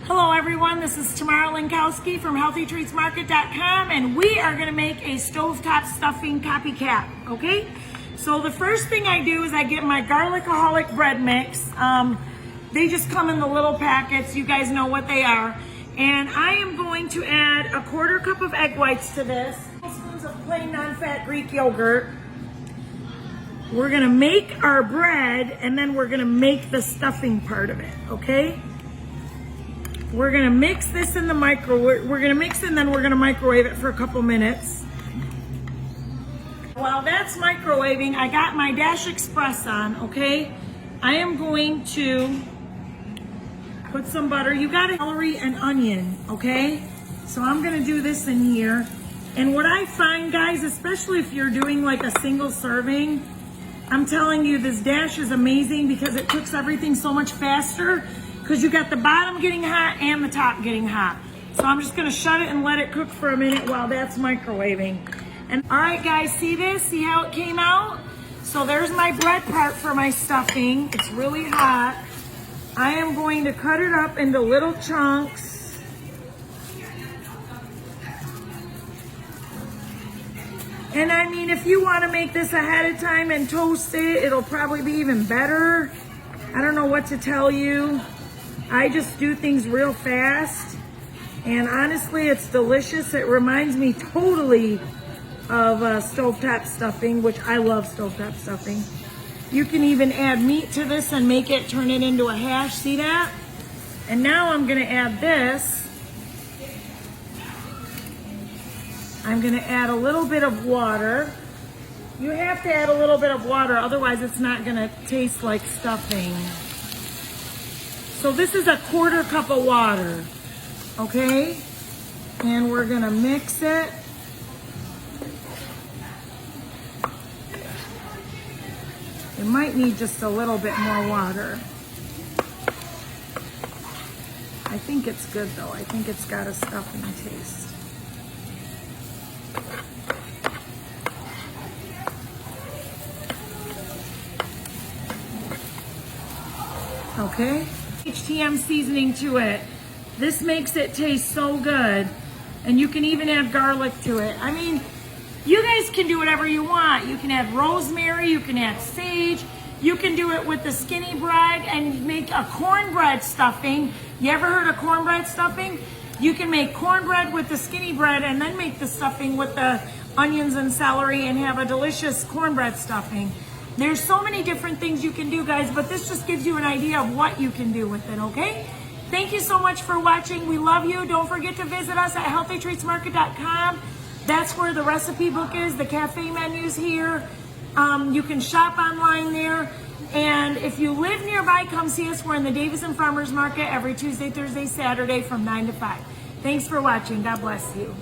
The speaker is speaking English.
Hello everyone, this is Tamara Lankowski from HealthyTreatsMarket.com, and we are going to make a stovetop stuffing copycat, okay? So the first thing I do is I get my garlicaholic bread mix. They just come in the little packets, you guys know what they are. And I am going to add a 1/4 cup of egg whites to this, tablespoons of plain non-fat Greek yogurt. We're going to make our bread and then we're going to make the stuffing part of it, okay? We're gonna mix this in the microwave. We're gonna mix it and then we're gonna microwave it for a couple minutes. While that's microwaving, I got my Dash Express on, okay? I am going to put some butter. You got celery and onion, okay? So I'm gonna do this in here. And what I find, guys, especially if you're doing like a single serving, I'm telling you, this Dash is amazing because it cooks everything so much faster, because you got the bottom getting hot and the top getting hot. So I'm just gonna shut it and let it cook for a minute while that's microwaving. And all right guys, see this? See how it came out? So there's my bread part for my stuffing. It's really hot. I am going to cut it up into little chunks. And I mean, if you wanna make this ahead of time and toast it, it'll probably be even better. I don't know what to tell you. I just do things real fast, and honestly, it's delicious. It reminds me totally of stovetop stuffing, which I love stovetop stuffing. You can even add meat to this and make it, turn it into a hash, see that? And now I'm gonna add this. I'm gonna add a little bit of water. You have to add a little bit of water, otherwise it's not gonna taste like stuffing. So this is a 1/4 cup of water, okay? And we're gonna mix it. It might need just a little bit more water. I think it's good though. I think it's got a stuffing taste. Okay? HTM seasoning to it. This makes it taste so good. And you can even add garlic to it. I mean, you guys can do whatever you want. You can add rosemary, you can add sage, you can do it with the skinny bread and make a cornbread stuffing. You ever heard of cornbread stuffing? You can make cornbread with the skinny bread and then make the stuffing with the onions and celery and have a delicious cornbread stuffing. There's so many different things you can do, guys, but this just gives you an idea of what you can do with it, okay? Thank you so much for watching. We love you. Don't forget to visit us at HealthyTreatsMarket.com. That's where the recipe book is, the cafe menu's here. You can shop online there. And if you live nearby, come see us. We're in the Davison Farmers Market every Tuesday, Thursday, Saturday from 9 to 5. Thanks for watching. God bless you.